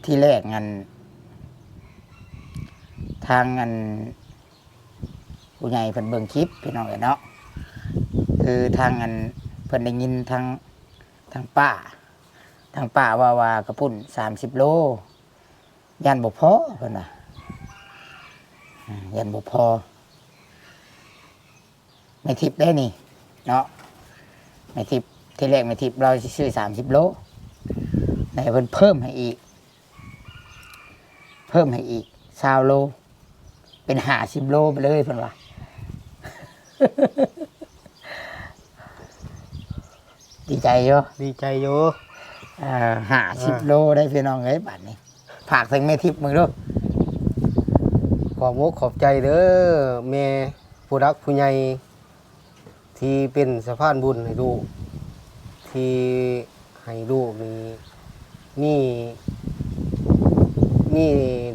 ที่แรกงันทางงันผู้ใหญ่เพิ่นเบิ่งคลิปพี่น้องเนาะคือทางงันเพิ่นได้ยินทางป้าว่ากระปุ่น30 โลยันบ่พอเพิ่นน่ะยันบ่พอไม่ทิพย์ได้นี่เนาะไม่ทิพย์ที่แรกไม่ทิพย์เราซื้อ30 โลในเพิ่นเพิ่มให้อีก20 โลเป็น50 โลไปเลยเพิ่นว่า ดีใจอยู่ ดีใจอยู่50 โลได้พี่น้องเอ้ยบัดนี้ฝากถึงแม่ทิพย์มึงดู ขอบมุกขอบใจเด้อแม่ผู้รักผู้ใหญ่ที่เป็นสะพานบุญให้ลูกที่ให้ลูกมี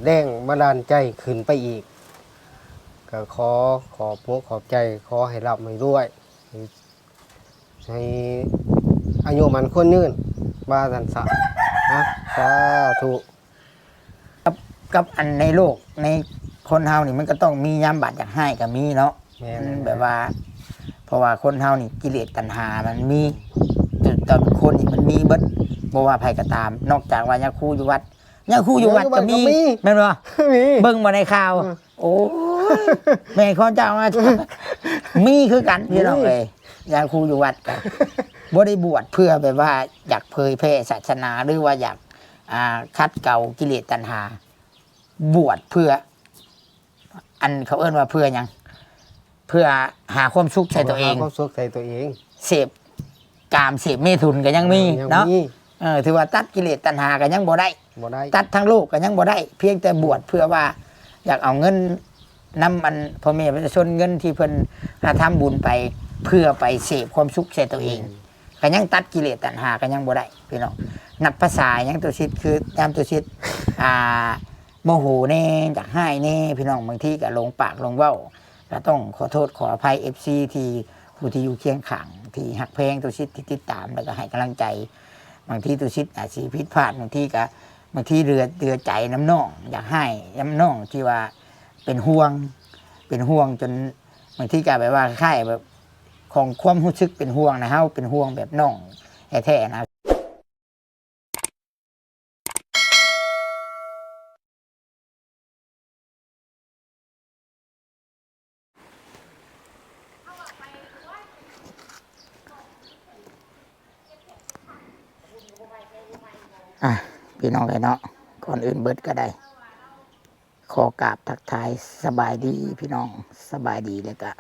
แรงบันดาลใจขึ้นไปอีกก็ขอบมุกขอบใจขอให้รับไม่ด้วยให้อายุมันคนยืนบ้าสันสะนะสาธุ กับอันในโลกในคนเฮานี่มันก็ต้องมียามบาดอยากให้ก็มีเนาะแบบว่าเพราะว่าคนเฮานี่กิเลสตัณหามันมีตอนคนนี่มันมีเบิดบ่ว่าไผก็ตามนอกจากว่ายาคูอยู่วัดก็มีแม่นบ่เบิ่งบ่ในข่าวโอ้แม่ของเจ้ามามีคือกันพี่น้องเอ้ยยาคูอยู่วัดก็บ่ได้บวชเพื่อแบบว่าอยากเผยแพร่ศาสนาหรือว่าอยากคัดเกลากิเลสตัณหาบวชเพื่ออันเขาเอิ้นว่าเพื่อยังเพื่อหาความสุขใส่ตัวเอง ความสุขใส่ตัวเอง เสพกามเสพเมถุนก็ยังมีเนาะถือว่าตัดกิเลสตัณหาก็ยังบ่ได้ตัดทั้งโลกก็ยังบ่ได้เพียงแต่บวชเพื่อว่าอยากเอาเงินนำมันพ่อแม่ประชาชนเงินที่เพิ่นทำบุญไปเพื่อไปเสพความสุขใส่ตัวเองก็ยังตัดกิเลสตัณหาก็ยังบ่ได้พี่น้องนับภาษายังตัวชิดคือยามตัวชิดโมโหแน่อยากให้แน่พี่น้องบางทีก็ลงปากลงเว้าก็ต้องขอโทษขออภัย FC ที่ผู้ที่อยู่เคียงข้างที่หักเพลงตัวชิดที่ติดตามแล้วก็ให้กำลังใจบางทีตัวชิดอาจสิผิดพลาดบางทีเรือใจน้ำน้องอยากให้น้ำน้องที่ว่าเป็นห่วงจนบางทีก็แบบว่าค่ายแบบของความรู้สึกเป็นห่วงนะเฮาเป็นห่วงแบบน้องแท้ๆนะพี่น้องเลยเนาะก่อนอื่นเบิดก็ได้ขอกราบทักทายสบายดีพี่น้องสบายดีเลยก็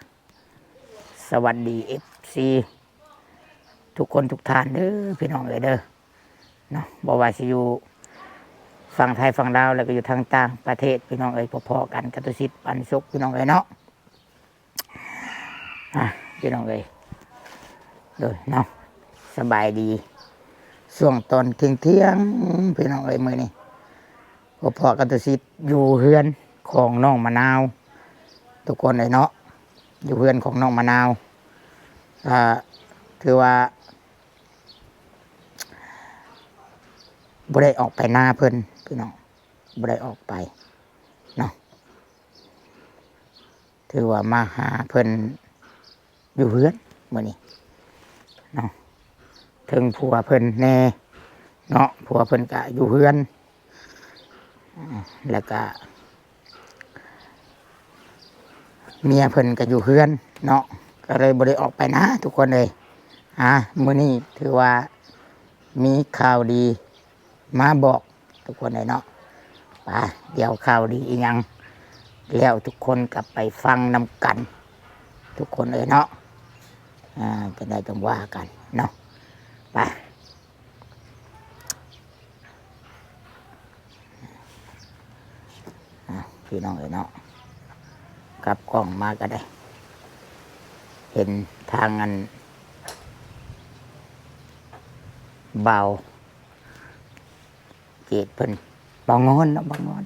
สวัสดี FC ทุกคนทุกท่านเด้อพี่น้องเลยเด้อเนาะบอกว่าสิอยู่ฝั่งไทยฝั่งลาวแล้วก็อยู่ทางต่างประเทศพี่น้องเอ้ยพอๆกันกับตุสิทธิ์ปันสุขพี่น้องเอ้ยเนาะพี่น้องเอ้ยเด้อเนาะสบายดีช่วงตอนเที่ยงพี่น้องเอ้ยมื้อนี้พอกันตุสิทธิ์อยู่เฮือนของน้องมะนาวทุกคนเลยเนาะอยู่เฮือนของน้องมะนาวคือว่าบ่ได้ออกไปหน้าเพิ่นพี่น้องบ่ได้ออกไปเนาะถือว่ามาหาเพิ่นอยู่เฮือนมื้อนี้เนาะถึงผัวเพิ่นแน่เนาะผัวเพิ่นก็อยู่เฮือนแล้วก็เมียเพิ่นก็อยู่เฮือนเนาะก็เลยบ่ได้ออกไปนะทุกคนเลยมื้อนี้ถือว่ามีข่าวดีมาบอกทุกคนเลยเนาะไปเดี๋ยวข่าวดีอีกยังแล้วทุกคนกลับไปฟังนำกันทุกคนเลยเนาะจะได้ต้องว่ากันเนาะไปพี่น้องเลยเนาะกลับกล้องมาก็ได้เห็นทางอันเบาเกตเพิ่นบางอนเนาะบางอน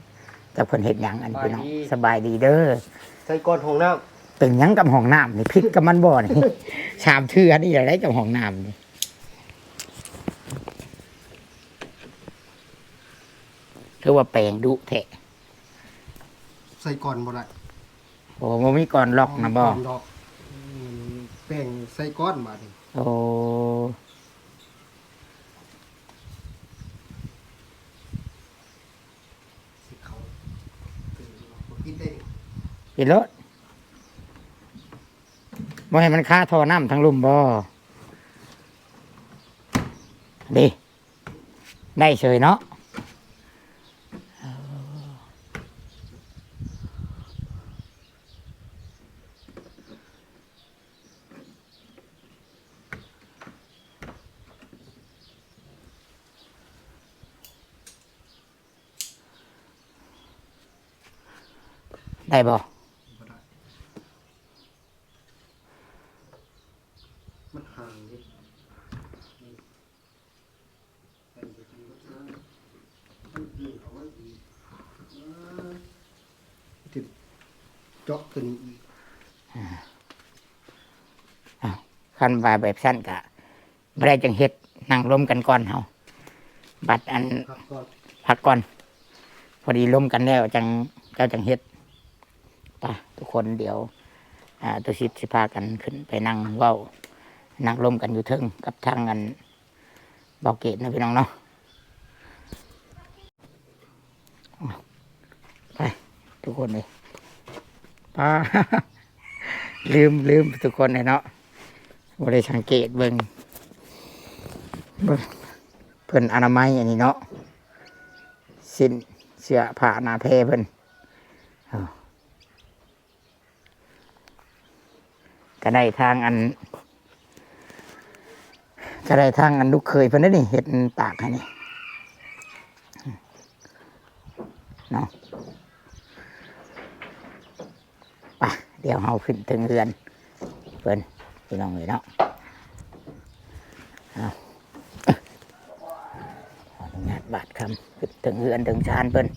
แต่เพิ่นเห็นหยังอันพี่น้องสบายดีเด้อ ใส่ก้อนห้องน้ำ เป็นหยังกับห้องน้ำนี่พิษกับมันบ่นี่ ชามเทือนี่อะไรกับห้องน้ำนี่ คือว่าแปลงดุแท้ ใส่ก่อนบ่ได้ โอ้บ่มีก่อนล็อกนะบ่ ก่อนดอกแป้งใส่ก้อนมาดิ โอ้ สิเขากินได้ดิ ปิดรถบ่ให้มันค่าท่อน้ำทั้งลุ่มบ่ดีได้เฉยเนาะได้บ่ บ่ได้มันห่างดิใส่ไปทางรถนะมันดีเอาไว้ดีติดเจาะตัวนี้อีก คันว่าแบบสั้นกะบ่ได้จังเฮ็ดนั่งร่วมกันก่อนเฮาบัดอัน พักก่อน พักก่อน พอดีร่วมกันแล้วจังเจ้าจังเฮ็ดไปทุกคนเดี๋ยวตุสิทธิ์สิพากันขึ้นไปนั่งเว้านั่งร่วมกันอยู่เทิงกับทางอันเบาเกตนะพี่น้องเนาะไปทุกคนเลยป้า ลืมทุกคนเลยเนาะบ่ได้สังเกตเบิ่งเพิ่นอนามัยอันนี้เนาะสิ้นเสื้อผ้าหน้าแพรเพิ่นก็ได้ทางอันลูกเคยเพิ่นได้นี่เฮ็ดปากให้นี่เนาะไปเดี๋ยวเฮาขึ้นถึงเรือนเพิ่นพี่น้องเลยเนาะเอาขออนุญาตบาดคำขึ้นถึงเรือนถึงชานเพิ่น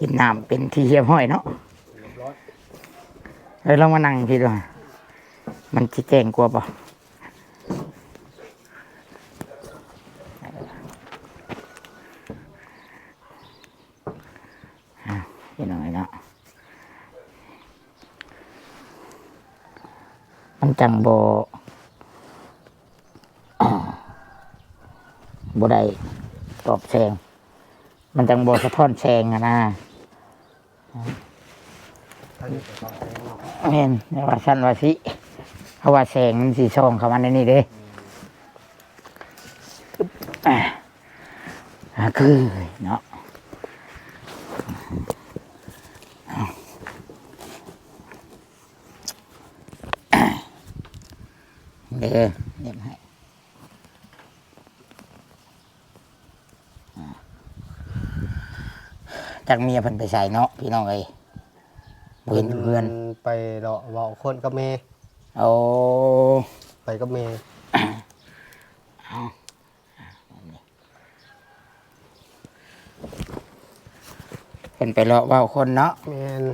กินน้ำเป็นที่เรียบห้อยเนาะ เรียบร้อย เฮ้ยลองมานั่งพี่ด้วยมันจะแจ้งกลัวป่ะพี่น้อยเนาะมันจังโบได้ตอบแซงมันจังโบสะท้อนแซงอะนะ ท่านนี้จะต้องใช้เนาะ เห็นว่าชั้นว่าสิเขาว่าแสงมันสีช่องเขามันในนี่เด้คือเนาะเด้อเรียบให้จากเมียเพิ่นไปใส่เนาะพี่น้องเอ้ยบ่เห็นเพื่อน ไปเลาะเว้าคนกับแม่ โอ้ ไปกับแม่ เป็นไปเลาะเว่าคนเนาะ แม่น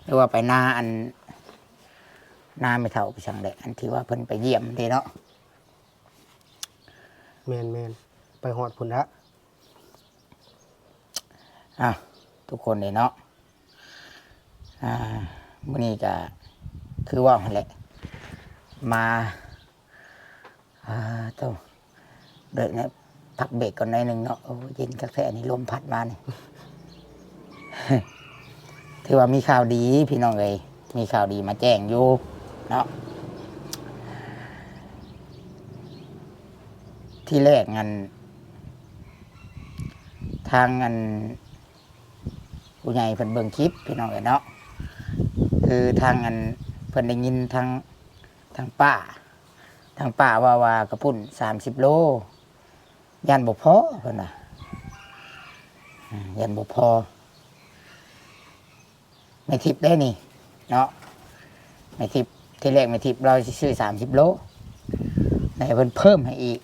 หรือว่าไปนาอันนาไม่เท่าไปช่างเด็กอันที่ว่าเพิ่นไปเยี่ยมเด้เนาะ แม่นไปฮอดพุ่นละ ทุกคนเลยเนาะมื้อนี้ก็คือว่าหั่นแหละมาต้องเบรกเนี่ยพักเบรกก่อนหน่อยหนึงเนาะโอ้เย็นกระแทนี่ลมพัดมานี่ ถือว่ามีข่าวดีพี่น้องเอ้ยมีข่าวดีมาแจ้งอยู่เนาะที่แรกงันทางงันผู้ใหญ่เพิ่นเบิ่งคลิปพี่น้องเอ้ยเนาะคือทางงันเพิ่นได้ยินทางป้าว่ากระปุ่น30 โลยันบ่พอเพิ่นน่ะยันบ่พอไม่ทิพย์ได้นี่เนาะไม่ทิพย์ที่แรกไม่ทิพย์เราสิซื้อ30 โลไหนเพิ่นเพิ่มให้อีก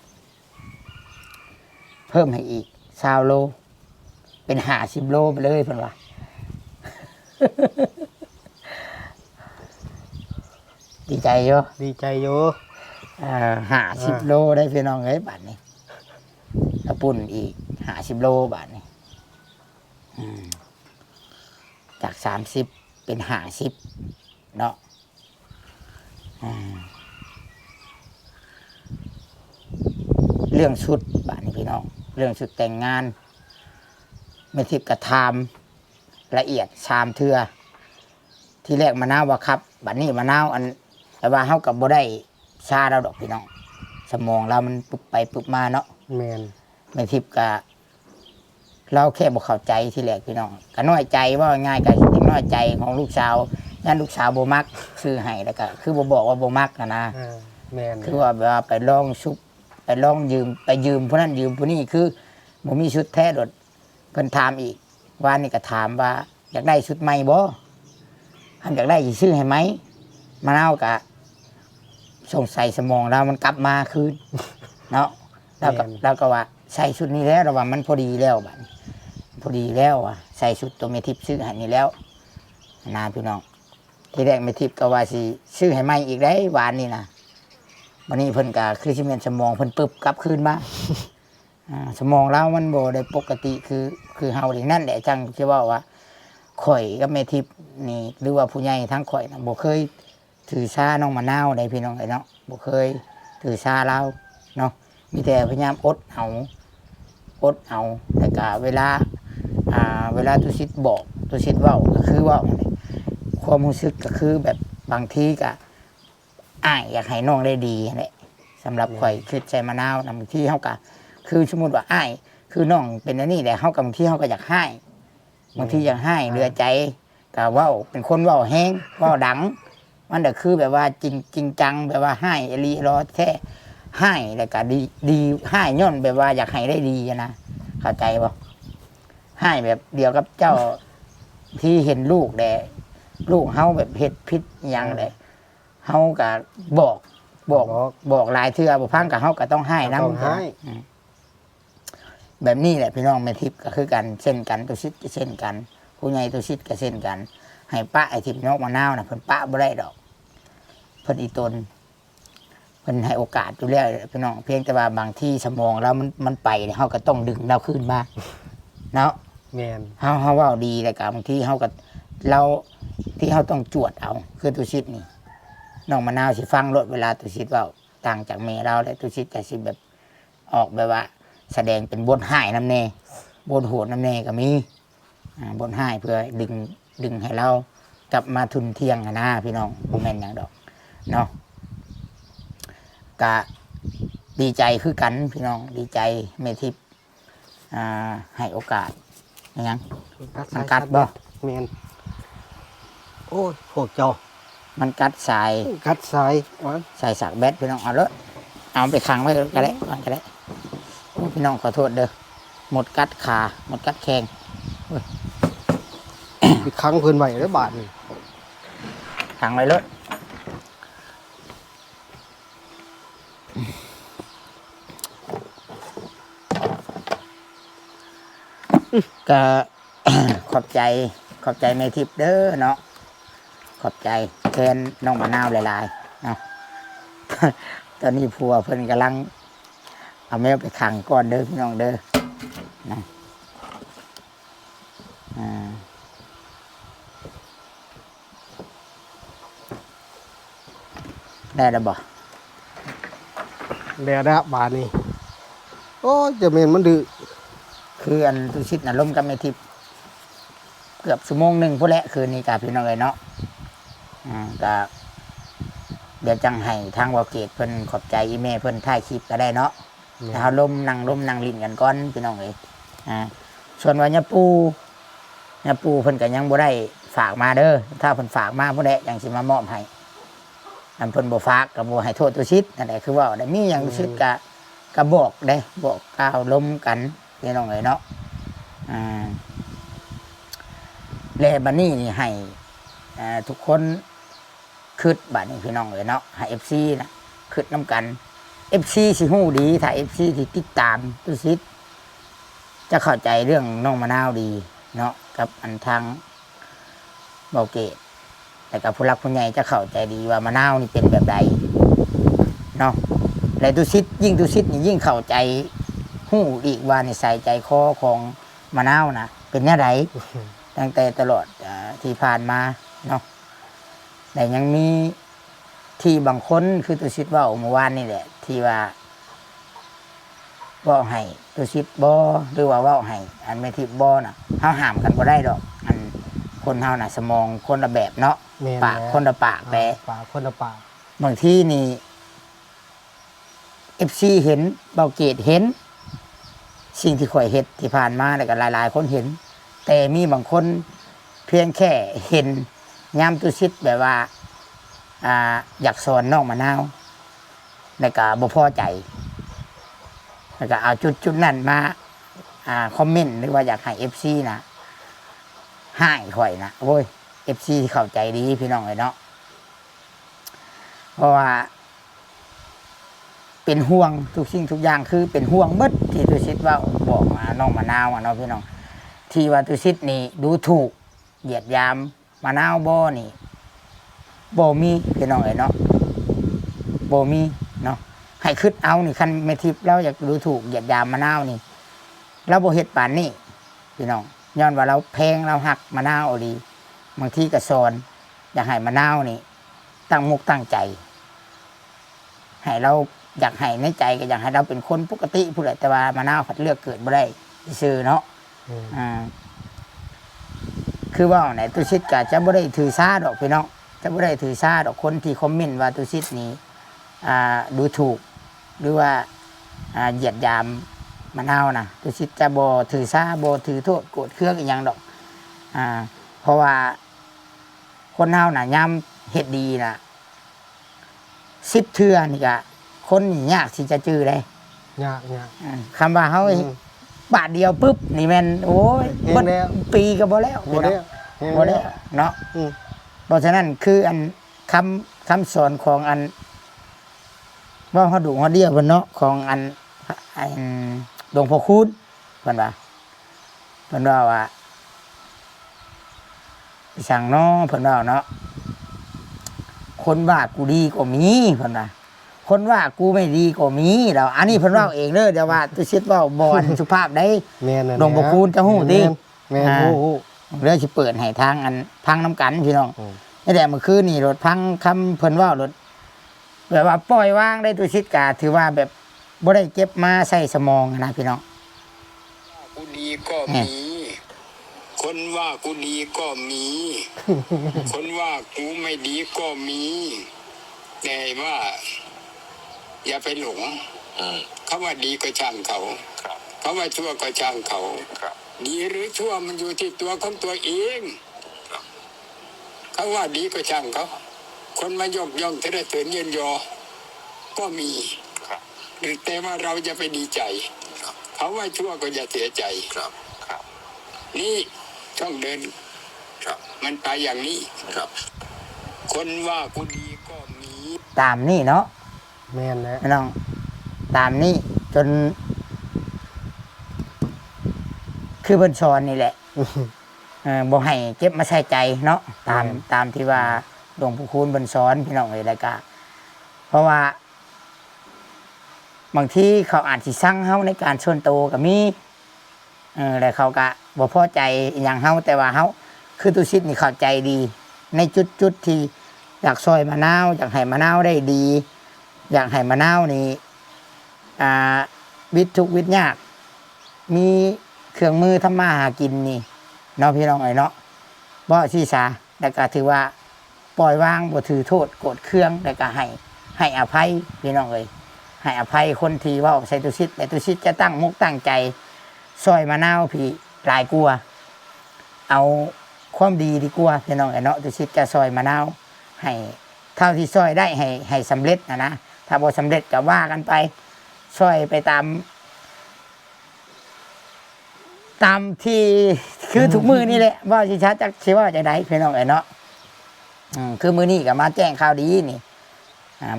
20 โลเป็น50 โลไปเลยเพิ่นว่า ดีใจอยู่ ดีใจอยู่ 50 โลได้พี่น้องเอ้ยบาทนี้กระปุ่นอีก50 โลบาทนี้จาก30เป็น50เนาะเรื่องชุดบาทนี้พี่น้องเรื่องชุดแต่งงานไม่ทิพย์กระทำละเอียด3 เทื่อที่แรกมะนาวว่าครับบัดนี้มะนาวอันแต่ว่าเฮากับบ่ได้ชาเราดอกพี่น้องสมองเรามันปึ๊บไปปึ๊บมาเนาะ แม่น ไม่ทิพย์ก็เราแค่บ่เข้าใจที่แรกพี่น้องก็น้อยใจว่าง่ายก็น้อยใจของลูกสาวงั้นลูกสาวบ่มักซื้อให้แล้วก็คือบ่บอกว่าบ่มักนะ แม่น คือว่าแบบว่าไปลองชุบไปลองยืมผู้นั้นยืมผู้นี้คือบ่มีชุดแท้โดดเพิ่นถามอีกว่านี่ก็ถามว่าอยากได้ชุดใหม่บ่ท่านอยากได้สิซื้อให้ไหมมะนาวก็สงสัยสมองเรามันกลับมาคืน เนาะเราก็ว่าใส่ชุดนี้แล้วเราว่ามันพอดีแล้วบัดนี้พอดีแล้วอ่ะใส่ชุดตัวเมทิพย์ซื้อให้นี่แล้วนะพี่น้องที่แรกเมทิพย์ก็ว่าสิซื้อให้ใหม่อีกได้หวานนี่นะวันนี้เพิ่นก็คือสิแม่นสมองเพิ่นปึ๊บกลับคืนมา สมองเรามันบ่ได้ปกติคือเฮานี่นั่นแหละจังสิว่าว่าข่อยกับเมทิพย์นี่หรือว่าผู้ใหญ่ทั้งข่อยน่ะบ่เคยถือชาน้องมะนาวได้พี่น้องไอ้เนาะบ่เคยถือชาเราเนาะมีแต่พยายามอดเอาแต่ก็เวลาตุสิทธิ์บอกตุสิทธิ์เว้าก็คือเว้าความรู้สึกก็คือแบบบางทีก็อ้ายอยากให้น้องได้ดีนั่นแหละสำหรับข่อยคิดใจมะนาวบางทีเฮาก็คือสมมุติว่าอ้ายคือน้องเป็นอันนี้แหละเฮากับบางทีเฮาก็อยากให้บางทีอยากให้เดือใจก็เว้าเป็นคนเว้าแฮงเว้าดังมันก็คือแบบว่าจริงจังแบบว่าให้อลีรอแท้ให้แล้วก็ดีให้ย้อนแบบว่าอยากให้ได้ดีนะเข้าใจบ่ให้แบบเดียวกับเจ้าที่เห็นลูกแต่ลูกเฮาแบบเฮ็ดผิดอหยังเลยเฮาก็บอกหลายเทื่อบ่ฟังก็เฮาก็ต้องให้นำ ต้องให้ แบบนี้แหละพี่น้องแม่ทิพย์ก็คือกันเช่นกันตัวชิดก็เช่นกันผู้ใหญ่ตัวชิดก็เช่นกันให้ป้าไอ้ทิพย์นกมะนาวน่ะเพิ่นป้าบ่ได้ดอกเพิ่นอีตนเพิ่นให้โอกาสอยู่แล้วพี่น้องเพียงแต่ว่าบางที่สมองเรามันไปเนี่ยเฮาก็ต้องดึงเราขึ้นมาเนาะ แม่น เฮาเว้าดีแต่ก็บางทีเฮาก็เราที่เฮาต้องจวดเอาคือตัวชิดนี่น้องมะนาวสิฟังรถเวลาตัวชิดเว้าต่างจากแม่เราและตัวชิดก็สิแบบออกแบบว่าแสดงเป็นบทหายน้ำเนบทโหดน้ำเนก็มีบทหายเพื่อดึงให้เรากลับมาทุนเที่ยงนะพี่น้องบุแมนอย่างดอกเนาะกะดีใจคือกันพี่น้องดีใจเมทิพย์ให้โอกาสยังมันกัดบ่ แม่นโอ้ยพวกเจ้า มันกัดสาย กัดสาย สายสักแบตพี่น้องเอาเลยเอาไปขังไว้ก็ได้ก่อนก็ได้พี่น้องขอโทษเด้อหมดกัดขาหมดกัดแข้ง ไปขังเพิ่นไว้แล้วบาดนี่ ขังไว้เลยก็ ขอบใจแม่ทิพย์เด้อเนาะขอบใจแทนน้องมะนาวหลายๆเนาะ ตอนนี้ผัวเพิ่นกำลังเอาแมวไปขังก่อนเด้อพี่น้องเด้อนะได้แล้วบ่ แล้วนะบาดนี่โอ้ยจะแม่นมันดื้อ คืออันตุชิดน่ะล้มกับแม่ทิพย์เกือบชั่วโมงหนึ่งพุ่นแหละคืนนี้กับพี่น้องเลยเนาะก็เดี๋ยวจังให้ทางวอเกตเพิ่นขอบใจอีเมเพิ่นถ่ายคลิปก็ได้เนาะถ้าล้มนั่งลิ้นกันก่อนพี่น้องเลยส่วนว่าญาปูเพิ่นก็ยังบ่ได้ฝากมาเด้อถ้าเพิ่นฝากมาพุ่นแหละยังสิมามอบให้อันเพิ่นบ่ฝากก็บ่ให้โทษตุชิดนั่นแหละคือว่าได้มีหยังตุชิดก็บอกได้บอกกล่าวล้มกันพี่น้องเลยเนาะแล้วบัดนี้นี่ให้ทุกคนคิดบัดนี้พี่น้องเลยเนาะให้ FC นะคิดนํกัน FC สิฮู้ดีถ้า FC ที่ติดตามตุชิดจะเข้าใจเรื่องน้องมะนาวดีเนาะกับอันทางเบาเกต แต่กับผู้รักผู้ใหญ่จะเข้าใจดีว่ามะนาวนี่เป็นแบบใดเนาะและตุชิดยิ่งตุชิดนี่ยิ่งเข้าใจหู้อีกว่าในใส่ใจคอของมะนาวนะเป็นแนวใดตั้งแต่ตลอดที่ผ่านมาเนาะแต่ยังมีที่บางคนคือตุชิดว่าเมื่อวานนี่แหละที่ว่าว่าให้ตุชิดบ่หรือว่าว่าให้อันไม่ทิพบ่น่ะเฮาห้ามกันบ่ได้ดอกอันคนเฮาน่ะสมองคนละแบบเนาะปากคนละปากแต่ ปากคนละปาก บางที่นี่ FC เห็นเบาเกตเห็น สิ่งที่ข่อยเฮ็ดที่ผ่านมาแล้วก็หลายๆคนเห็น แต่มีบางคนเพียงแค่เห็นย้ำตุชิดแบบว่าอยากสอนน้องมะนาวแล้วก็บ่พอใจแล้วก็เอาจุดนั้นมาคอมเมนต์หรือว่าอยากให้ FC นะให้ข่อยนะโอ้ย FC เข้าใจดีพี่น้องเลยเนาะเพราะว่าเป็นห่วงทุกสิ่งทุกอย่างคือเป็นห่วงเบิดที่ตุชิดว่าบอกน้องมะนาวเนาะพี่น้องที่ว่าตุชิดนี่ดูถูกเหยียดยามมะนาวบ่นี่บ่มีพี่น้องเนาะบ่มีเนาะให้คิดเอานี่คันแม่ทิพย์เราอยากดูถูกเหยียดยามมะนาวนี่เราบ่เฮ็ดปานนี้พี่น้องย้อนว่าเราแพงเราหักมะนาวเอาดีบางทีก็สอนอยากให้มะนาวนี่ตั้งมุกตั้งใจให้เราอยากให้ในใจก็อยากให้เราเป็นคนปกติผู้ใดแต่ว่ามะนาวผัดเลือกเกิดบ่ได้ซื่อเนาะคือว่าไหนตุชิดก็จะบ่ได้ถือซาดอกพี่น้องจะบ่ได้ถือซาดอกคนที่คอมเมนต์ว่าตุชิดนี้ดูถูกหรือว่าเหยียดยามมะนาวนะตุชิดจะบ่ถือซาบ่ถือโทษโกรธเคืองอีหยังดอกเพราะว่าคนเฮาน่ะยามเฮ็ดดีน่ะ10 เทื่อนี่ก็คนนี่ยากที่จะจื้อได้ยากคำว่าเขาบาทเดียวปุ๊บนี่แม่นโอ้ยปีก็บ่แล้วบ่แล้วเนาะเพราะฉะนั้นคืออันคำสอนของอันว่าเขาดุเขาเดียวเพิ่นเนาะของอันหลวงพ่อคูณเพิ่นว่าสั่งเนาะเพิ่นว่าเนาะคนว่ากูดีก็มีเพิ่นว่าคนว่ากูไม่ดีก็มีเราอันนี้เพิ่นเล่าเองเด้อเดี๋ยวว่าตุชิดว่าบอนสุภาพได้หลวงพ่อคูณจะฮู้ติแม่นฮู้เรื่องสิเปิดให้ทางอันพังน้ำกันพี่น้องนี่แต่เมื่อคืนนี่รถพังคำเพิ่นว่ารถแบบว่าปล่อยวางได้ตุชิดกาถือว่าแบบบ่ได้เก็บมาใส่สมองนะพี่น้องกูดีก็มี คนว่ากูดีก็มี คนว่ากูไม่ดีก็มีแต่ว่าอย่าไปหลงเขาว่าดีก็ช่างเขาเขาว่าชั่วก็ช่างเขาดีหรือชั่วมันอยู่ที่ตัวของตัวเองเขาว่าดีก็ช่างเขาคนมายกย่องเสนอเถินเยินยอก็มีแต่ว่าเราจะไปดีใจเขาว่าชั่วก็อย่าเสียใจนี่ช่องเดินมันไปอย่างนี้คนว่ากูดีก็มีตามนี่เนาะแม่นแล้วน้องตามนี่จนคือเพิ่นสอนนี่แหละบ่ให้เก็บมาใส่ใจเนาะตามที่ว่าหลวงปู่คูณเพิ่นสอนพี่น้องเอ้ยแล้วก็เพราะว่าบางทีเขาอาจสิสั่งเฮาในการส่วนตัวก็มีแล้วเขาก็บ่พอใจอหย่างเฮาแต่ว่าเฮาคือตุชิดนี่เข้าใจดีในจุดที่อยากซอยมะนาวอยากให้มะนาวได้ดีอยากให้มะนาวนี่วิทย์ทุกวิทย์ยากมีเครื่องมือทำมาหากินนี่เนาะพี่น้องเอ้ยเนาะบ่ซี่ซาแล้วก็ถือว่าปล่อยวางบ่ถือโทษโกรธเคืองแล้วก็ให้อภัยพี่น้องเอ้ยให้อภัยคนที่เว้าใส่ตุชิดแต่ตุชิดจะตั้งมุกตั้งใจซอยมะนาวพี่หลายกลัวเอาความดีดีกว่าพี่น้องไอ้เนาะตุชิดจะซอยมะนาวให้เท่าที่ซอยได้ให้สำเร็จนะถ้าบ่สำเร็จก็ว่ากันไปซอยไปตามที่คือทุกมือนี่แหละว่าสิชัดจักสิว่าจังได๋พี่น้องไอ้เนาะคือมื้อนี้ก็มาแจ้งข่าวดีนี่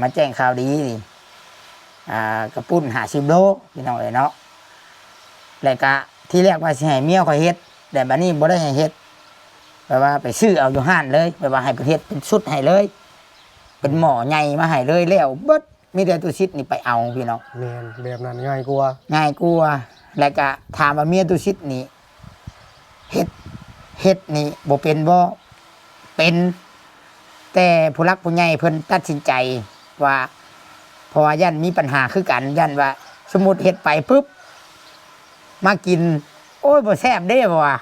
มาแจ้งข่าวดีนี่กระปุ้น50 โลพี่น้องไอ้เนาะแล้วก็ที่แรกว่าสิให้เมียข่อยเฮ็ดแต่บัดนี้บ่ได้ให้เฮ็ด แปลว่าไปซื้อเอาอยู่ห้านเลยแปลว่าให้ประเทศเป็นชุดให้เลย เป็นหมอใหญ่มาให้เลยแล้วเบิดมีแต่ตุชิดนี่ไปเอาพี่น้อง แม่นแบบนั้นง่ายกว่า ง่ายกว่าแล้วก็ถามว่าเมียตุชิดนี่เฮ็ดนี่บ่เป็นบ่เป็น แต่ผู้รักผู้ใหญ่เพิ่นตัดสินใจว่าเพราะว่าย่านมีปัญหาคือกันย่านว่า สมมุติเฮ็ดไปปุ๊บมากิน โอ้ยบ่แซ่บเด้บ่ว่า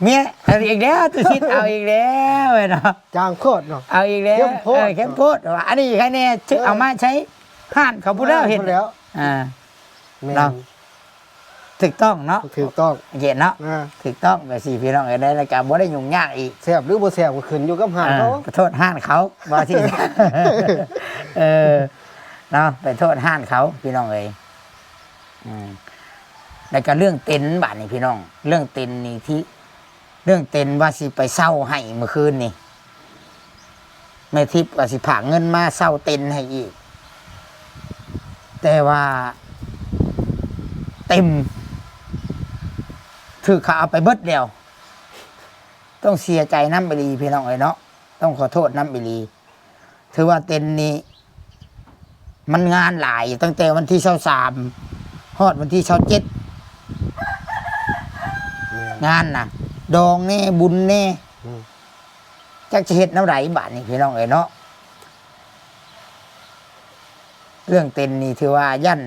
เมียเอาอีกแล้วตุชิดเอาอีกแล้วเนาะ จางโคตรเนาะ เอาอีกแล้ว เข้มโพด ว่าอันนี้ใครแน่เอามาใช้ห่านเขาพูดแล้วเห็น แล้ว แม่ เนาะ น ถูกต้องเนาะ ถูกต้อง เห็นเนาะ อ่า ถูกต้องแบบสี่พี่น้องเอ้ยได้รายการบ่ได้ยุ่งยากอีก แซ่บหรือบ่แซ่บก็ขึ้นอยู่กับหานเขา ไปโทษห้านเขาบ่ที่ เนาะไปโทษห้านเขาพี่น้องเอ้ยแล้วก็เรื่องเต็นท์บาดนี่พี่น้อง เรื่องเต็นท์นี่ที่เรื่องเต็นท์ว่าสิไปเช่าให้เมื่อคืนนี่แม่ทิพย์ว่าสิผากเงินมาเช่าเต็นท์ให้อีก แต่ว่าเต็มถือเขาเอาไปเบิดเดียว ต้องเสียใจน้ำไปรีพี่น้องเอ้ยเนาะต้องขอโทษน้ำไปรีถือว่าเต็นท์นี้ มันงานหลายตั้งแต่วันที่23ฮอดวันที่27 แม่น งานน่ะ ดองแน่บุญแน่ อืม จักจะเฮ็ดน้ำไหลบาทนี่พี่น้องเอ้ยเนาะเรื่องเต็นท์นี่ถือว่ายัน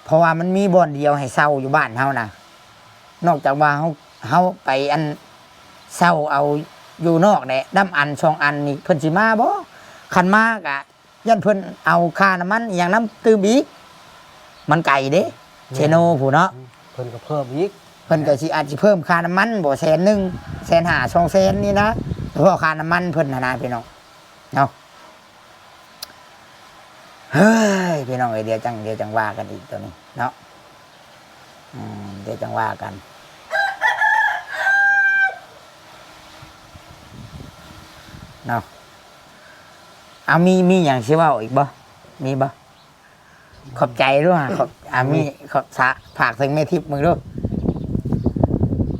เพราะว่ามันมีบ่อนเดียวให้เช่าอยู่บ้านเฮานะนอกจากว่าเฮาไปอันเช่าเอาอยู่นอกเนี่ยดํอัน2อันนี่เพิ่นสิมาบ่คันมากะยันเพิ่นเอาค่าน้ำมันอหย่างน้ำตื้มอีกมันไกลเด้เชโนผู้เนาะ เพิ่นก็เพิ่มอีก เพิ่นก็สิอาจสิเพิ่มค่าน้ำมันบ่100,000 150,000 200,000นี่นะเฉพาะค่าน้ำมันเพิ่นน่ะนะพี่น้องเนาะเฮ้ยพี่น้องเอ้ยเดี๋ยวจังว่ากันอีกตัวนี้เนาะเดี๋ยวจังว่ากันเนาะเอามีอย่างสิเว้าอีกบ่มีบ่ขอบใจด้วยขอบมีขอบฝากถึงแม่ทิพย์มึงด้วย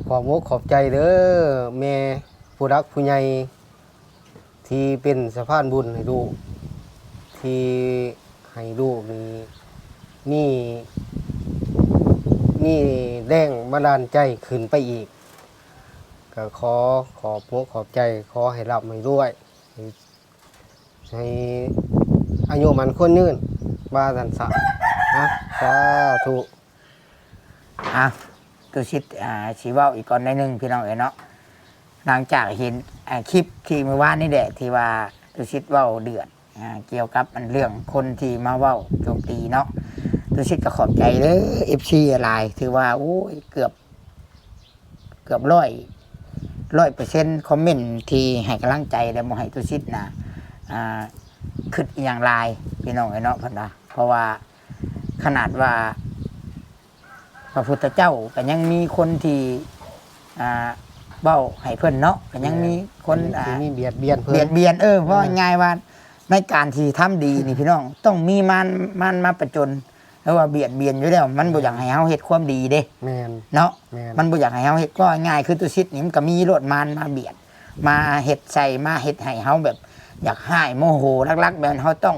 ขอบมุกขอบใจเด้อแม่ผู้รักผู้ใหญ่ที่เป็นสะพานบุญให้ลูกที่ให้ลูกนี่แรงบันดาลใจขึ้นไปอีกก็ขอบมุกขอบใจขอให้รับให้ด้วยให้อายุมันคนยืนบ้าสันสะนะสาธุ ตุชิตชีว่าอีกก่อนในหนึ่งพี่น้องเอ๋ยเนาะหลังจากเห็นคลิปที่เมื่อวานนี่แหละที่ว่าตุชิตว่าเดือดเกี่ยวกับอันเรื่องคนที่มาเว้าโจมตีเนาะตุชิตก็ขอบใจเลยFC อะไรถือว่าโอ้ยเกือบ100%คอมเมนต์ที่ให้กำลังใจและบ่ให้ตุชิตนะขึ้นอีกอย่างไรพี่น้องเอ๋ยเนาะเพิ่นว่าเพราะว่าขนาดว่าพระพุทธเจ้าก็ยังมีคนที่เบ้าให้เพิ่นเนาะก็ยังมีคน ที่มีเบียดเบียนเพิ่น เบียดเพราะง่ายว่าในการที่ทำดีนี่พี่น้องต้องมีมันมาประจนแล้วว่าเบียดเบียนอยู่แล้วมันบ่อยากให้เฮาเฮ็ดความดีเด้ แม่น เนาะ แม่น มันบ่อยากให้เฮาเฮ็ดก็ง่ายคือตุชิตนี่มันก็มีโลดมานมาเบียดมาเฮ็ดใส่มาเฮ็ดให้เฮาแบบ อยากให้โมโหรักๆแบบเฮาต้อง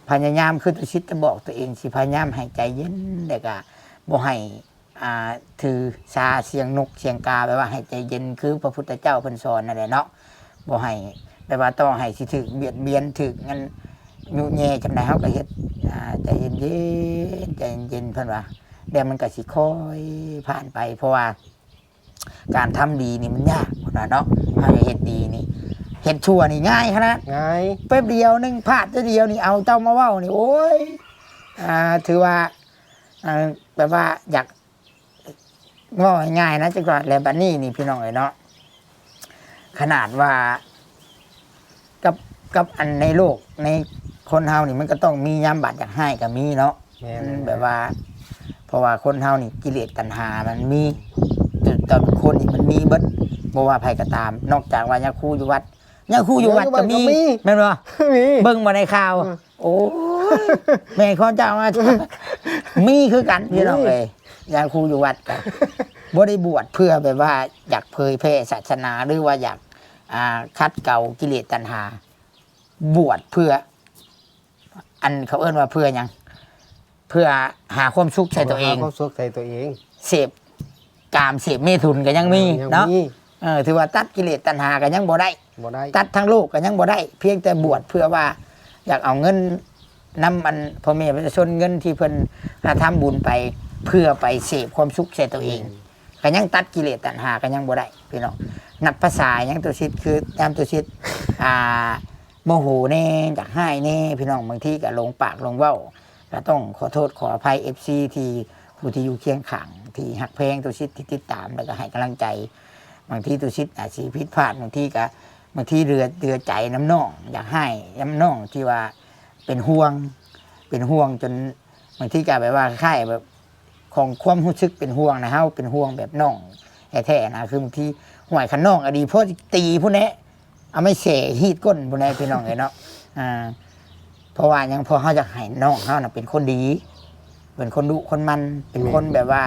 พยายามคือตุชิตจะบอกตัวเองสิพยายามให้ใจเย็นแต่ก็บ่ให้ถือซาเสียงนกเสียงกาแปลว่าให้ใจเย็นคือพระพุทธเจ้าเพิ่นสอนนั่นแหละเนาะบ่ให้แปลว่าต้องให้สิถึกเบียดเบียนถึกงั้นยุแย่จำได้เฮาก็เฮ็ดใจเย็นเพิ่นว่าเดี๋ยวมันก็สิค่อยผ่านไป เพราะว่าการทำดีนี่มันยากเนาะเฮาจะเฮ็ดดีนี่เฮ็ดชั่วนี่ง่ายขนาด ง่าย แป๊บเดียวนึงพลาดเดียวนี่เอาเจ้ามาเว้านี่โอ้ยถือว่าแบบว่าอยากว่าง่ายๆนะจังว่าแล้วบัดนี้นี่พี่น้องเอ้ยเนาะขนาดว่ากับอันในโลกในคนเฮานี่มันก็ต้องมียามบาดอยากให้ก็มีเนาะ แม่น แบบว่า เพราะว่าคนเฮานี่กิเลสตัณหามันมีแต่คนนี่มันมีเบิดบ่ว่าไผก็ตาม นอกจากว่ายาคูอยู่วัดยาคูอยู่วัดก็มีแม่นบ่ มี เบิ่งมาในข่าว โอ้ยแม่ข้อเจ้ามามีคือกันพี่น้องเอ้ยยาคูอยู่วัดกัน บ่ได้บวชเพื่อแบบว่าอยากเผยแพร่ศาสนาหรือว่าอยากคัดเก่ากิเลสตัณหาบวชเพื่ออันเขาเอิ้นว่าเพื่อหยังเพื่อหาความสุขใส่ตัวเอง หาความสุขใส่ตัวเอง เสพกามเสพเมถุนก็ยังมีเนาะถือว่าตัดกิเลสตัณหาก็ยังบ่ได้ตัดทั้งโลกก็ยังบ่ได้ เพียงแต่บวชเพื่อว่าอยากเอาเงินนำมันพ่อแม่ประชาชนเงินที่เพิ่นทำบุญไปเพื่อไปเสพความสุขใส่ตัวเองก็ยังตัดกิเลสตัณหาก็ยังบ่ได้พี่น้องนับภาษายังตัวชิดคือยามตัวชิดโมโหแน่อยากให้แน่พี่น้องบางทีก็ลงปากลงเว้าก็ต้องขอโทษขออภัย FC ที่ผู้ที่อยู่เคียงข้างที่หักเพลงตัวชิดที่ติดตามแล้วก็ให้กำลังใจบางทีตัวชิดอาจสิผิดพลาดบางทีเรือใจน้ำน้องอยากให้น้ำน้องที่ว่าเป็นห่วงจนบางทีก็แบบว่าค่ายแบบของความรู้สึกเป็นห่วงนะเฮาเป็นห่วงแบบน้องแท้ๆนะคือบางทีห่วยขันน้องอดีตพ่อตีผู้นี้เอาไม่เสฮีดก้นผู้นี้พี่น้องเลยเนาะเพราะว่ายังพอเขาจะให้น้องเขาเป็นคนดีเป็นคนดุคนมันเป็นคนแบบว่า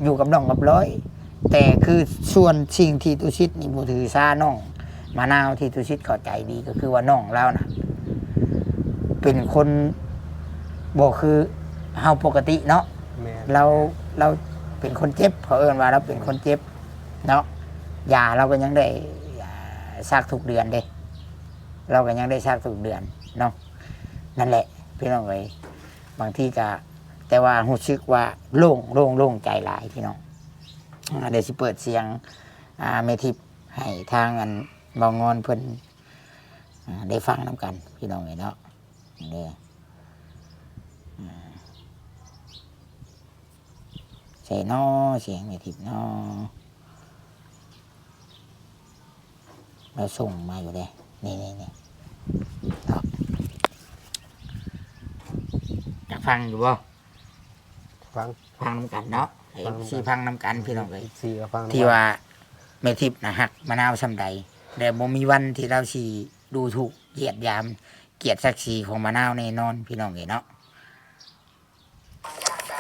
อยู่กับน้องกับร้อยแต่คือส่วนสิ่งที่ตุชิตนี่บูถือซาน้องมะนาวที่ตุชิตเข้าใจดีก็คือว่าน้องเรานะเป็นคนบอกคือเฮาปกติเนาะเราเป็นคนเจ็บเขาเอิ้นว่าเราเป็นคนเจ็บเนาะยาเราก็ยังได้ซักทุกเดือนเด้เราก็ยังได้ซักทุกเดือนเนาะนั่นแหละพี่น้องเอ้ยบางทีก็แต่ว่ารู้สึกว่าโล่งใจหลายพี่น้องเดี๋ยวสิเปิดเสียงเมทิปให้ทางอันบองงอนเพิ่นได้ฟังน้ำกันพี่น้องเอ้ยเนาะนี่ใส่นอเสียงเมทิปนอเราส่งมาอยู่เลยนี่อยากฟังอยู่บ่ฟังน้ำกันเนาะสี่ฟังน้ำกันพี่น้องเลยที่ว่าเมทิปนะฮักมะนาวซำใดแต่บ่มีวันที่เราสิดูถูกเหยียดยามเกียรติศักดิ์ศรีของมะนาวแน่นอนพี่น้องเลยเนาะ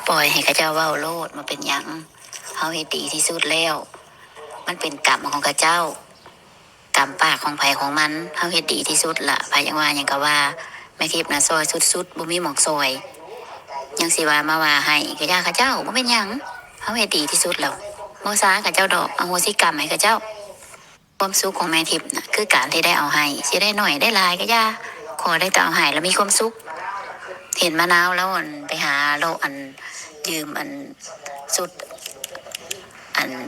ปล่อยให้ข้าเจ้าเว้าโลดมาเป็นหยังเฮาเฮ็ดดีที่สุดแล้วมันเป็นกรรมของข้าเจ้ากรรมปากของไผของมันเฮาเฮ็ดดีที่สุดละไผยังว่าหยังก็ว่าแม่ทิพย์น่ะซอยสุดๆบ่มีหม่องซอยยังสิว่ามาว่าให้ข้าเจ้าบ่เป็นหยังเฮาเฮ็ดดีที่สุดแล้วบ่ซาข้าเจ้าดอกอโหสิกรรมให้ข้าเจ้าความสุขของแม่ทิพย์น่ะคือการที่ได้เอาให้สิได้น้อยได้หลายก็อย่าขอได้แต่เอาให้แล้วมีความสุขเห็นมะนาวแล้วไปหาโลยืมสุด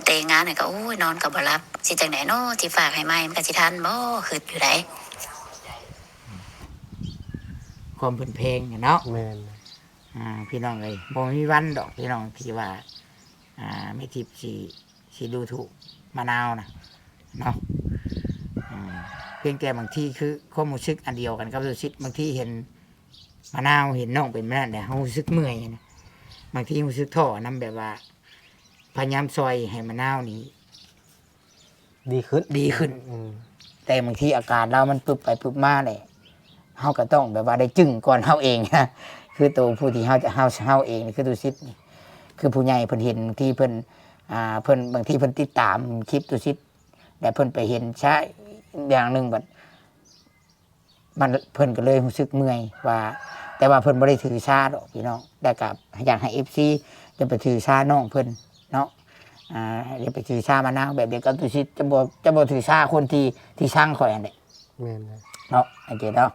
เตงงานก็โอ้ยนอนก็บ่หลับสิจังได๋เนาะสิฝากให้ใหม่มันก็สิทันบ่คิดอยู่ไดความเป็นเพลงเนาะแม่นพี่น้องเอ้ยบ่มีวันดอกพี่น้องที่ว่าไม่ทิพย์สิดูถูกมะนาวนะเนาะเพียงแต่บางทีคือความรู้สึกอันเดียวกันกับรู้สึกบางทีเห็นมะนาวเห็นน้องเป็นแม่เนี่ยเฮารู้สึกเมื่อยนะบางทีรู้สึกท้อนํแบบว่าพยายามซอยให้มะนาวนี้ดีขึ้นแต่บางทีอาการเรามันปึบไปปึบมาเนี่ยเฮาก็ต้องแบบว่าได้จึ้งก่อนเฮาเองนะคือตัวผู้ที่เฮาจะเฮาเองนี่คือตัวซิดนี่คือผู้ใหญ่เพิ่นเห็นที่เพิ่นบางทีเพิ่นติดตามคลิปตัวซิดแต่เพิ่นไปเห็นช้าอย่างนึงบัดมันเพิ่นก็เลยรู้สึกเมื่อยว่าแต่ว่าเพิ่นบ่ได้ถือชาดอกพี่น้องแต่กับอยากให้ FC จะไปถือชาน้องเพิ่นเนาะเดี๋ยวไปถือชามะนาวแบบเดียวกับตุชิตจะบ่ถือชาคนที่ช่างข่อยอันนี้แม่นเนาะโอเคเนาะ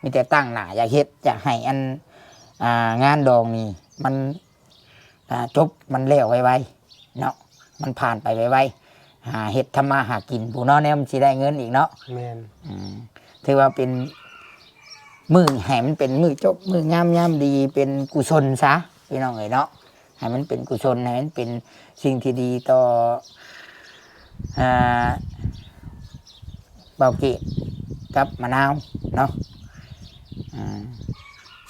มีแต่ตั้งหน้าอยากเฮ็ดอยากให้งานดองนี่มันจบมันแล้วไวๆเนาะมันผ่านไปไวๆหาเฮ็ดทำมาหากินผู้น้อยเนี่ยมันสิได้เงินอีกเนาะแม่นถือว่าเป็นมื้อให้มันเป็นมื้อจบมื้องามดีเป็นกุศลซะพี่น้องเอ้ยเนาะให้มันเป็นกุศลให้มันเป็นสิ่งที่ดีต่อเบาเกตกับมะนาวเนาะ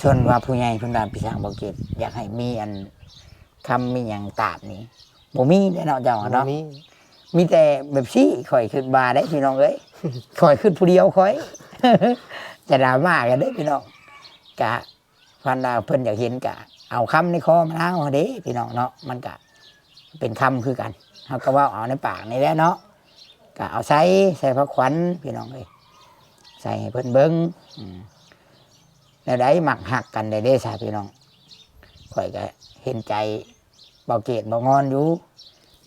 ชนว่าผู้ใหญ่เพิ่นว่าพี่ช้างเบาเกตอยากให้มีคำมีหยังตาบนี่บ่มีเนาะเจ้าเนาะมีแต่แบบซี่ข่อยขึ้นบาได้พี่น้องเอ้ยข่อยขึ้นผู้เดียวข่อยจะดราม่ากันเด้พี่น้องกะพันดาวเพิ่นอยากเห็นกะเอาคำในคอมะนาวเด้พี่น้องเนาะมันกะ เป็นคำคือกันเขาก็เว่าเอาในปากนี่แหละเนาะก็เอาใส่พระขวัญพี่น้องเลยใส่ให้เพิ่นเบิ้งแล้วได้หมักหักกันได้เด้สาพี่น้องข่อยก็เห็นใจเบาเกตเบางอนอยู่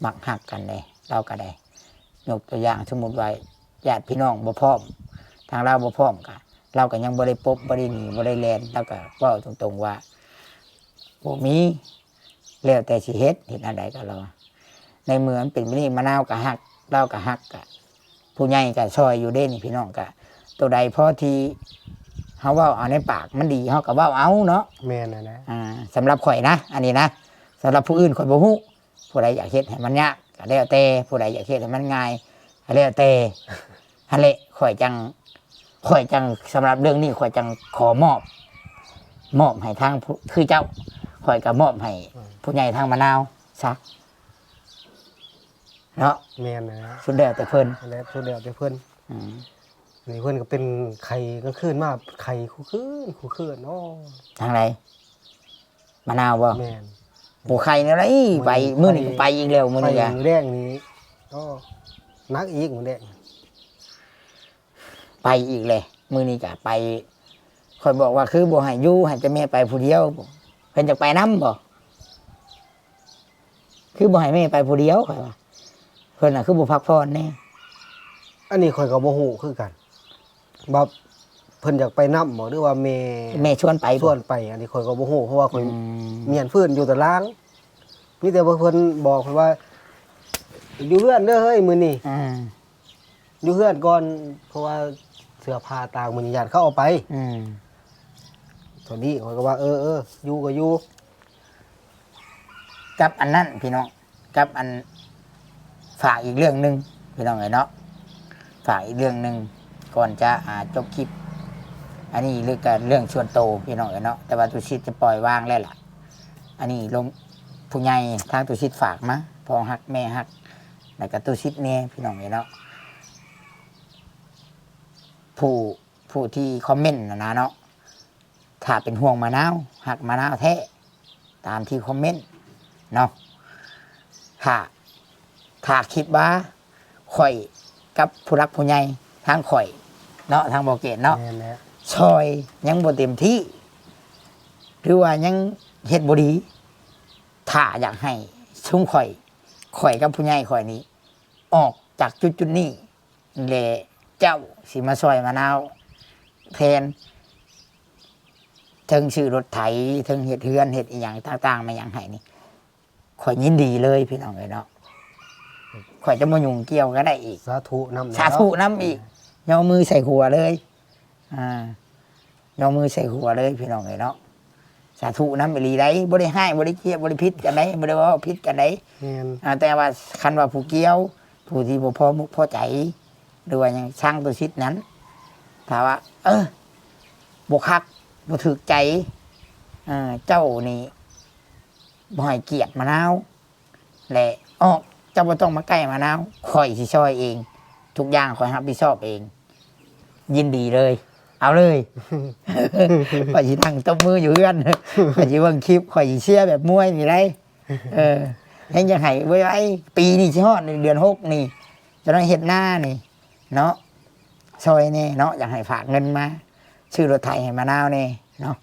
หมักหักกันเลยเราก็ได้ยกตัวอย่างสมมุติว่าญาติพี่น้องบ่พร้อมทางเราบ่พร้อมกันเราก็ยังบ่ได้ปบบ่ได้หนีบ่ได้แลนเราก็เว้าตรงๆว่าบ่มีแล้วแต่สิเฮ็ดอันใดก็เราในเมืองเป็นนี่มะนาวก็หักเราก็หักก็ผู้ใหญ่ก็ซอยอยู่เด้นี่พี่น้องก็ตัวใดพอที่เฮาเว้าเอาในปากมันดีเฮาก็เว้าเอาเนาะ แม่นนะ สำหรับข่อยนะอันนี้นะสำหรับผู้อื่นข่อยบ่ฮู้ผู้ใดอยากเฮ็ดให้มันยากก็แล้วแต่ผู้ใดอยากเฮ็ดให้มันง่ายก็แล้วแต่หั่นแหละข่อยจังสำหรับเรื่องนี้ข่อยจังขอมอบให้ทางคือเจ้าข่อยก็มอบให้ผู้ใหญ่ทางมะนาวซะเนาะ แม่นนะ สุดแล้วแต่เพิ่น แล้วสุดแล้วแต่เพิ่นนี่เพิ่นก็เป็นไข่ก็ขึ้นมาไข่คู่คืนเนาะ ทางไหนมะนาวบ่ แม่น ปูไข่นี่ไรไปมื้อนี้ก็ไปอีกแล้วมื้อนี้ก็ มื้อแรกนี้ก็นักอีกมื้อแรก ไปอีกเลยมื้อนี้ก็ไปข่อยบอกว่าคือบ่ให้อยู่ให้แต่แม่ไปผู้เดียวเพิ่นจะไปนำบ่คือบ่ให้แม่ไปผู้เดียวข่อยว่าเพิ่นน่ะคือบ่พักผ่อนแน่ อันนี้ข่อยก็บ่ฮู้คือกันว่าเพิ่นอยากไปนำบ่หรือว่าแม่ ชวนไป ชวนไปอันนี้ข่อยก็บ่ฮู้เพราะว่าข่อย อืม เมียนฟื้นอยู่ตารางมีแต่ว่าเพิ่นบอกข่อยว่า อยู่เฮือนเด้อเฮ้ยมื้อนี้ อืม อยู่เฮือนก่อนเพราะว่าเสื้อผ้าต่างมื้อนี้ญาติเขาเอาไป อืม ตอนนี้ข่อยก็ว่าอยู่ก็อยู่ กับอันนั้นพี่น้องกับอันฝากอีกเรื่องหนึงพี่น้องเอ้ยเนาะฝากอีกเรื่องหนึงก่อนจะจบคลิป อันนี้เรื่องส่วนโตวพี่น้องเอ้ยเนาะแต่ว่าตุชิตจะปล่อยวางแล้วล่ะ อันนี้ลงผู้ใหญ่ทางตุชิตฝากมาพ่อฮักแม่ฮักแล้วก็ตุชิตเนี่ยพี่น้องเอ้ยเนาะผู้ที่คอมเมนต์นะเนาะถ้าเป็นห่วงมะนาวหักมะนาวแท้ตามที่คอมเมนต์เนาะถ้าคิดว่าข่อยกับผู้รักผู้ใหญ่ทางข่อยเนาะทางบ่เกตเนาะ แม่นแล้ว ซอยยังบ่เต็มที่หรือว่ายังเฮ็ดบ่ดีถ้าอยากให้ชุมข่อยกับผู้ใหญ่ข่อยนี้ ออกจากจุดนี้แลเจ้าสิมาซอยมะนาวแทนถึงชื่อรถไถถึงเฮ็ดเฮือนเฮ็ดอีหยังต่างๆมาหยังให้นี่ข่อยยินดีเลยพี่น้องเอ้ยเนาะข่อยจะมายุ่งเกี่ยวก็ได้อีก สาธุนำ สาธุน้ำอีกยอมือใส่หัวเลยยอมือใส่หัวเลยพี่น้องเลยเนาะสาธุน้ำอีหลีได้บ่ได้ให้บ่ได้เกี่ยวบ่ได้พิษกันได้บ่ได้ว่าพิษกันได้ แม่น แต่ว่าคันว่าผู้เกี่ยวผู้ที่บ่พอมุกพอใจหรือว่ายังช่างตัวชิดนั้นถ้าว่า บ่คักบ่ถูกใจเจ้านี่บ่ให้เกียรติมะนาวและเจ้าบ่ต้องมาใกล้มะนาวข่อยสิช่วยเอง ทุกอย่างข่อยรับผิดชอบเอง ยินดีเลย เอาเลย ข่อยสินั่งตบมืออยู่เฮือนข่อยสิเบิ่งคลิปข่อยสิเชียร์แบบมวยนี่ได้ยังจะให้ไว้ปีนี้สิฮอดเดือน6นี่จะต้องเฮ็ดหน้านี่เนาะซอยนี่เนาะอยากให้ฝากเงินมาชื่อรถไถให้มะนาวนี่เนาะ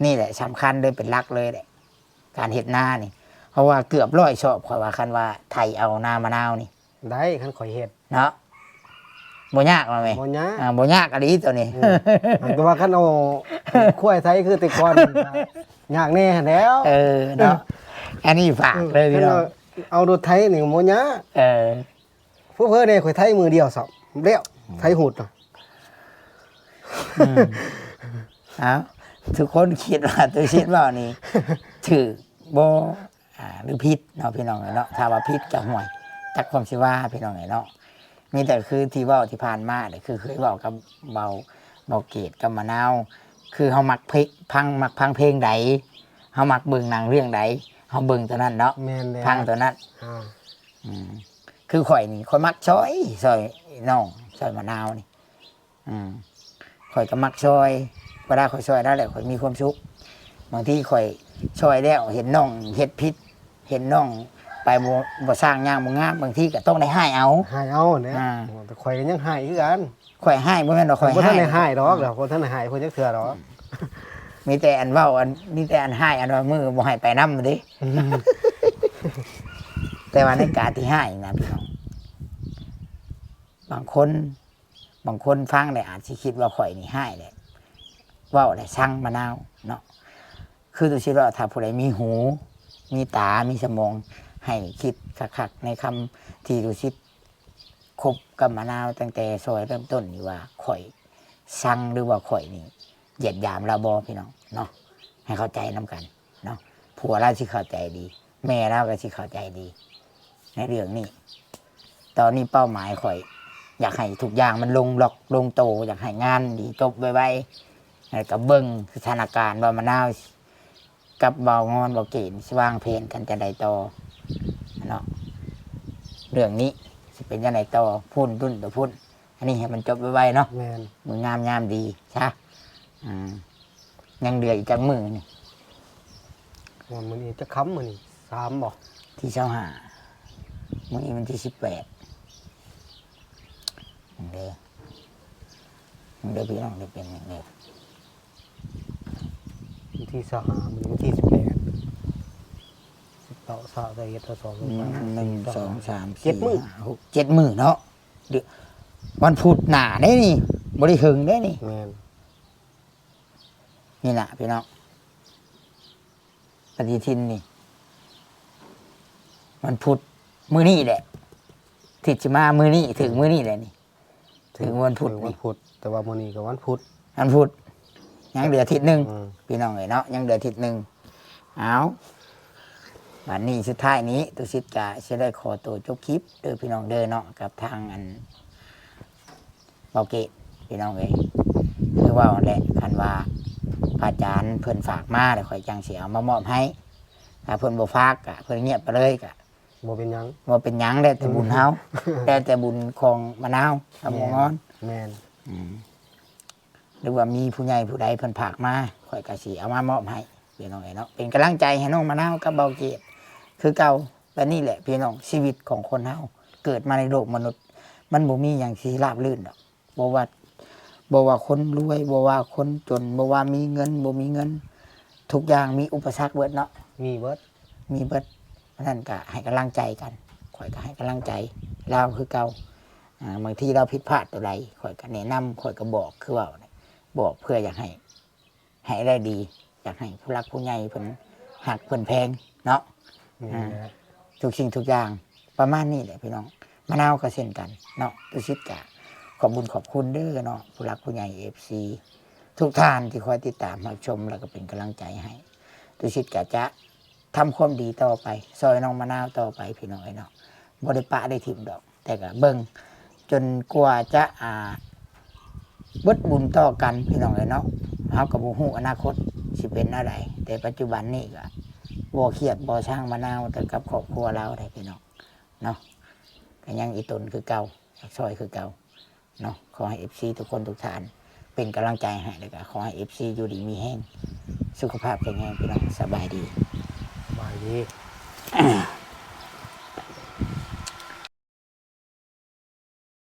นี่แหละสำคัญเลยเป็นหลักเลยแหละการเฮ็ดหน้านี่เพราะว่าเกือบ100ชอบข่อยว่าคันว่าไถเอาหน้ามะนาวนี่ ได้คันข่อยเฮ็ด เนาะบ่ยากว่าไหม บ่ยาก บ่ยากอะดีตัวนี้ แต่ว่าคันเอาข้วยไทยคือแต่ก่อนยากแน่แล้ว เนาะอันนี้ฝากเลยพี่น้อง เอารถไทยนี่บ่ยาก เ ผู้เพิ่นเนี่ยข่อยไทยมือเดียวสอบแล้วไทยหุดเนาะ เอาทุกคนคิดว่าตัวชิดว่านี่ถือบ่หรือพิษเนาะพี่น้องเนาะถ้าว่าพิษจะห่วยจักความสิว่าพี่น้องเนาะมีแต่คือที่เว้าที่ผ่านมาเนี่ยคือเคยเว้ากับเบาเกตกับมะนาวคือเฮามักพังเพลงใดเฮามักเบิ่งหนังเรื่องใดเฮาเบิ่งตัวนั้นเนาะ แม่นแล้ว พังตัวนั้น อ่า คือข่อยนี่ข่อยมักซอยน้องซอยมะนาวนี่ข่อยก็มักซอยเวลาข่อยซอยแล้วแหละข่อยมีความสุขบางทีข่อยซอยแล้วเห็นน้องเฮ็ดพิษเห็นน้อง ไปบ่สร้างย่างบ่งามบางทีก็ต้องได้ให้เอา ให้เอาเนี่ย อ่า แต่ข่อยก็ยังให้คือกัน ข่อยให้บ่แม่นว่าข่อย บ่ทัน ให้ ได้ให้ดอกเดี๋ยวบ่ทันได้ให้เพิ่นจักเทื่อดอก มีแต่อันเว้าอันมีแต่อันให้อันว่ามือบ่ให้ไปนำเด้ แต่ว่าในการที่ให้นะพี่น้องบางคนฟังได้อาจสิคิดว่าข่อยนี่ให้แหละเว้าได้สั่งมะนาวเนาะคือตัวสิว่าถ้าผู้ใดมีหู มีตา มีสมองให้คิดคักๆในคำที่ดูสิคบกับมะนาวตั้งแต่ซอยเริ่มต้นนี่ว่าข่อยสั่งหรือว่าข่อยนี่เหยียดหยามเราบอพี่น้องเนาะให้เข้าใจนํกันเนาะผัวเราสิเข้าใจดี แม่เราก็สิเข้าใจดี ในเรื่องนี้ตอนนี้เป้าหมายข่อย อยากให้ทุกอย่างมันลงล็อกลงโตอยากให้งานดีจบไวๆให้กับเบิ้งสถานการณ์ว่ามะนาวกับเบางอนเบาเกณฑ์วางเพลนกันจะได้ต่อเนาะเรื่องนี้สิเป็นยังไงต่อพุ่นรุ่นต่อพุ่นอันนี้ให้มันจบไวๆเนาะ แม่น มืองามดีใช่ยังเดืออีกจังมือนี่ วันมื้อนี้จะค้ำมื้อนี้3บ่ ที่25มื้อนี้มันที่18เด้อพี่น้องได้เป็นอย่างเด้อ วันที่25มื้อนี้วันที่18 19 20 21 22 1 2 3 7 มื้อ 4 5 6 7 มื้อเนาะเดี๋ยววันพุธหน้าได้นี่บ่ได้หึงได้นี่ แม่น นี่น่ะพี่น้องปฏิทินนี่วันพุธมื้อนี้แหละที่จะมามื้อนี้ถึงมื้อนี้แหละนี่ถึงวันพุธ ถึงวั นี่ นพุธแต่ว่ามื้อนี้ก็วันพุธ วันพุธยังเหลืออาทิตย์หนึง อืม พี่น้องเอ้ยเนาะยังเหลืออาทิตย์หนึงเอาวันนี้สุดท้ายนี้ตุสิตกะจะได้ขอตัวจบคลิปเด้อพี่น้องเด้อเนาะกับทางอันเบาเกตพี่น้องเอ้ยคือว่าแหละคันว่าพระอาจารย์เพิ่นฝากมาเดี๋ยวข่อยจังสิเอามามอบให้ถ้าเพิ่นบ่ฝากกะเพิ่นเงียบไปเลยกะ บ่เป็นหยัง บ่เป็นหยังได้แต่บุญเฮาได้แต่บุญของมะนาวกับหมงอน แม่น หรือว่ามีผู้ใหญ่ผู้ใดเพิ่นฝากมาข่อยก็สิเอามามอบให้พี่น้องเอ้ยเนาะเป็นกำลังใจให้น้องมะนาวกับเบาเกตคือเก่าและนี่แหละพี่น้องชีวิตของคนเฮาเกิดมาในโลกมนุษย์ มันบ่มีหยังสิราบรื่นดอกบ่ว่าคนรวยบ่ว่าคนจนบ่ว่ามีเงินบ่มีเงิน ทุกอย่างมีอุปสรรคเบิดเนาะ มีเบิด มีเบิดนั่นก็ให้กำลังใจกันข่อยก็ให้กำลังใจเราคือเก่าบางทีเราผิดพลาดตัวใดข่อยก็แนะนำข่อยก็บอกคือว่าบอกเพื่ออยากให้ได้ดี อยากให้ผู้รักผู้ใหญ่เพิ่นหักเพิ่นแพงเนาะ นี่แหละ ทุกสิ่งทุกอย่างประมาณนี้แหละพี่น้องมะนาวก็เช่นกันเนาะตุชิตกะขอบคุญขอบคุณเด้อเนาะผู้รักผู้ใหญ่FC ทุกท่านที่คอยติดตามรับชมแล้วก็เป็นกำลังใจให้ตุชิตกะจะทำความดีต่อไปซอยน้องมะนาวต่อไปพี่น้องไอ้เนาะบ่ได้ปะได้ถิ่มดอก แต่ก็เบิ่งจนกว่าจะเบิดบุญต่อกันพี่น้องไอ้เนาะเฮาก็บ่ฮู้อนาคตสิเป็นอะไรแต่ปัจจุบันนี้ก็บ่เครียดบ่ช่างมะนาวแต่กับครอบครัวเราได้พี่น้องเนาะก็ยังอีตนคือเก่าอยากซอยคือเก่าเนาะขอให้ FC ทุกคนทุกท่านเป็นกำลังใจให้แล้วก็ขอให้ FC อยู่ดีมีแห้งสุขภาพแข็งแรงพี่น้องสบายดี บายดี